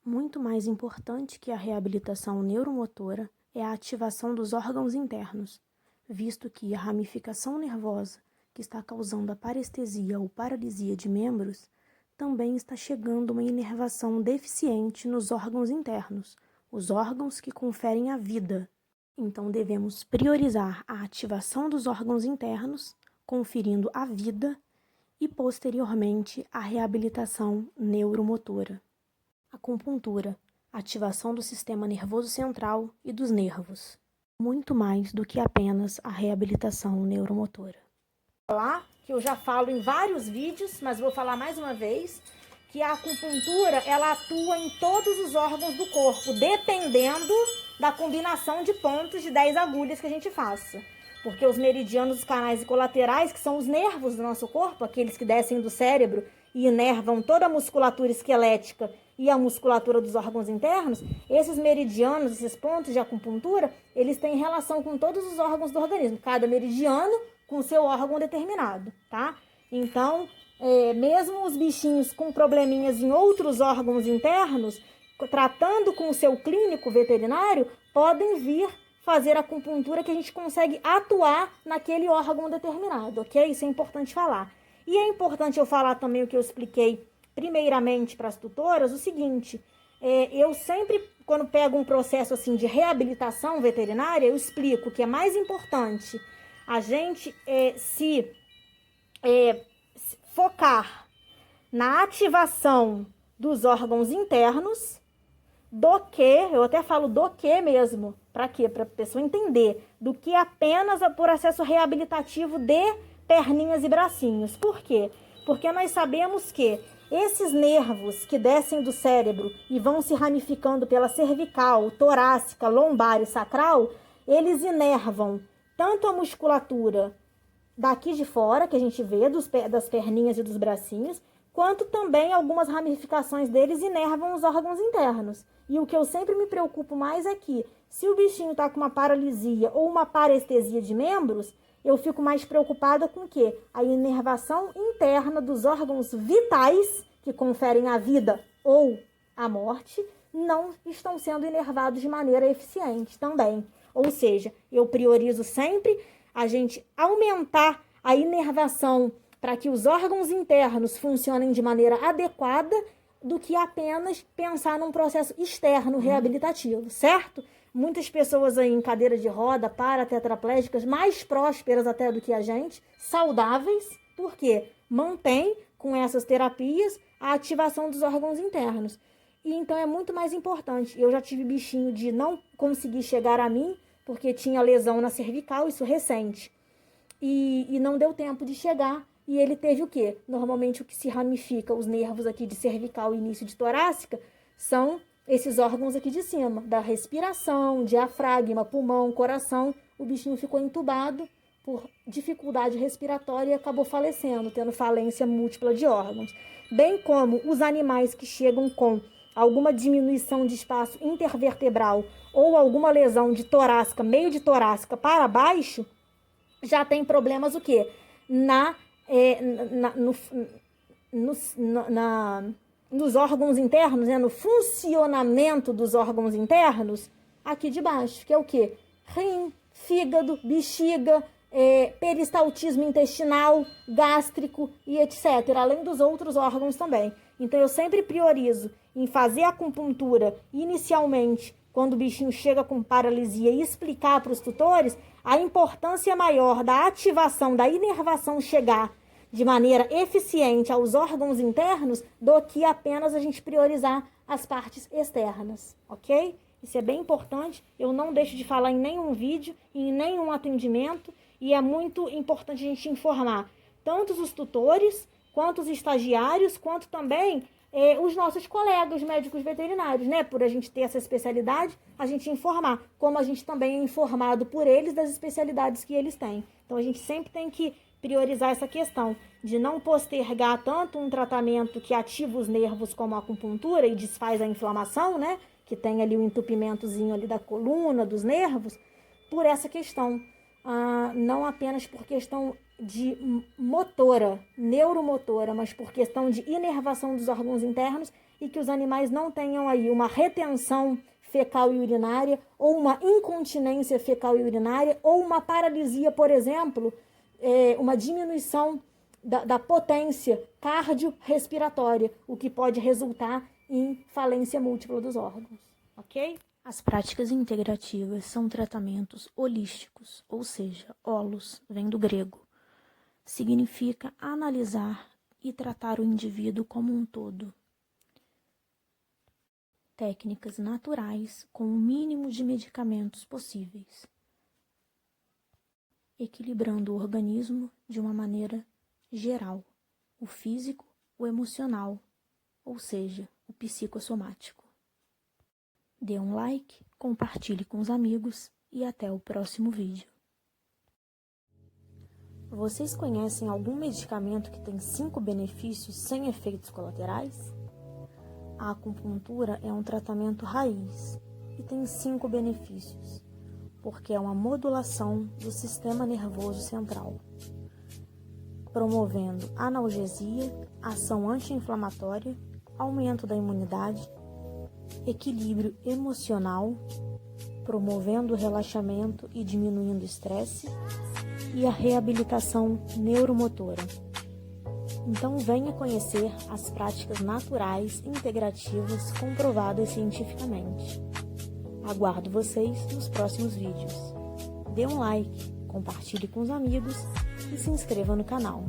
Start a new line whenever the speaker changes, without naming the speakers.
Muito mais importante que a reabilitação neuromotora é a ativação dos órgãos internos, visto que a ramificação nervosa que está causando a parestesia ou paralisia de membros também está chegando uma inervação deficiente nos órgãos internos, os órgãos que conferem a vida. Então devemos priorizar a ativação dos órgãos internos, conferindo a vida e posteriormente a reabilitação neuromotora. Acupuntura, ativação do sistema nervoso central e dos nervos. Muito mais do que apenas a reabilitação neuromotora.
Falar que eu já falo em vários vídeos, mas vou falar mais uma vez, que a acupuntura ela atua em todos os órgãos do corpo, dependendo da combinação de pontos de 10 agulhas que a gente faça. Porque os meridianos, os canais e colaterais, que são os nervos do nosso corpo, aqueles que descem do cérebro e inervam toda a musculatura esquelética e a musculatura dos órgãos internos, esses meridianos, esses pontos de acupuntura, eles têm relação com todos os órgãos do organismo, cada meridiano com o seu órgão determinado, tá? Então, mesmo os bichinhos com probleminhas em outros órgãos internos, tratando com o seu clínico veterinário, podem vir fazer acupuntura que a gente consegue atuar naquele órgão determinado, ok? Isso é importante falar. E é importante eu falar também o que eu expliquei primeiramente para as tutoras, o seguinte, eu sempre, quando pego um processo assim de reabilitação veterinária, eu explico que é mais importante a gente se focar na ativação dos órgãos internos do que, eu até falo do que mesmo, para quê? Para a pessoa entender, do que apenas o processo reabilitativo de perninhas e bracinhos. Por quê? Porque nós sabemos que esses nervos que descem do cérebro e vão se ramificando pela cervical, torácica, lombar e sacral, eles inervam tanto a musculatura daqui de fora, que a gente vê das perninhas e dos bracinhos, quanto também algumas ramificações deles inervam os órgãos internos. E o que eu sempre me preocupo mais é que, se o bichinho está com uma paralisia ou uma parestesia de membros, eu fico mais preocupada com o quê? A inervação interna dos órgãos vitais, que conferem a vida ou a morte, não estão sendo inervados de maneira eficiente também. Ou seja, eu priorizo sempre a gente aumentar a inervação para que os órgãos internos funcionem de maneira adequada do que apenas pensar num processo externo reabilitativo, certo? Muitas pessoas aí em cadeira de roda, paratetraplégicas, mais prósperas até do que a gente, saudáveis, porque mantém com essas terapias a ativação dos órgãos internos. E então é muito mais importante. Eu já tive bichinho de não conseguir chegar a mim, porque tinha lesão na cervical, isso recente. E não deu tempo de chegar. E ele teve o quê? Normalmente o que se ramifica, os nervos aqui de cervical e início de torácica, são esses órgãos aqui de cima, da respiração, diafragma, pulmão, coração. O bichinho ficou entubado por dificuldade respiratória e acabou falecendo, tendo falência múltipla de órgãos. Bem como os animais que chegam com alguma diminuição de espaço intervertebral ou alguma lesão de torácica, meio de torácica para baixo, já tem problemas o quê? Nos órgãos internos, né? No funcionamento dos órgãos internos, aqui de baixo, que é o quê? Rim, fígado, bexiga, peristaltismo intestinal, gástrico e etc., além dos outros órgãos também. Então, eu sempre priorizo em fazer a acupuntura inicialmente, quando o bichinho chega com paralisia, e explicar para os tutores a importância maior da ativação, da inervação chegar de maneira eficiente aos órgãos internos do que apenas a gente priorizar as partes externas, ok? Isso é bem importante, eu não deixo de falar em nenhum vídeo, em nenhum atendimento, e é muito importante a gente informar tanto os tutores, quanto os estagiários, quanto também os nossos colegas médicos veterinários, né? Por a gente ter essa especialidade, a gente informar, como a gente também é informado por eles das especialidades que eles têm. Então, a gente sempre tem que priorizar essa questão de não postergar tanto um tratamento que ativa os nervos como a acupuntura e desfaz a inflamação, né? Que tem ali o entupimentozinho ali da coluna, dos nervos, por essa questão. Não apenas por questão de motora, neuromotora, mas por questão de inervação dos órgãos internos e que os animais não tenham aí uma retenção fecal e urinária, ou uma incontinência fecal e urinária, ou uma paralisia, por exemplo, uma diminuição da potência cardiorrespiratória, o que pode resultar em falência múltipla dos órgãos, ok?
As práticas integrativas são tratamentos holísticos, ou seja, holos vem do grego. Significa analisar e tratar o indivíduo como um todo. Técnicas naturais com o mínimo de medicamentos possíveis, equilibrando o organismo de uma maneira geral, o físico, o emocional, ou seja, o psicossomático. Dê um like, compartilhe com os amigos e até o próximo vídeo. Vocês conhecem algum medicamento que tem 5 benefícios sem efeitos colaterais? A acupuntura é um tratamento raiz e tem 5 benefícios, porque é uma modulação do sistema nervoso central, promovendo analgesia, ação anti-inflamatória, aumento da imunidade, equilíbrio emocional, promovendo o relaxamento e diminuindo o estresse, e a reabilitação neuromotora. Então venha conhecer as práticas naturais integrativas comprovadas cientificamente. Aguardo vocês nos próximos vídeos. Dê um like, compartilhe com os amigos e se inscreva no canal.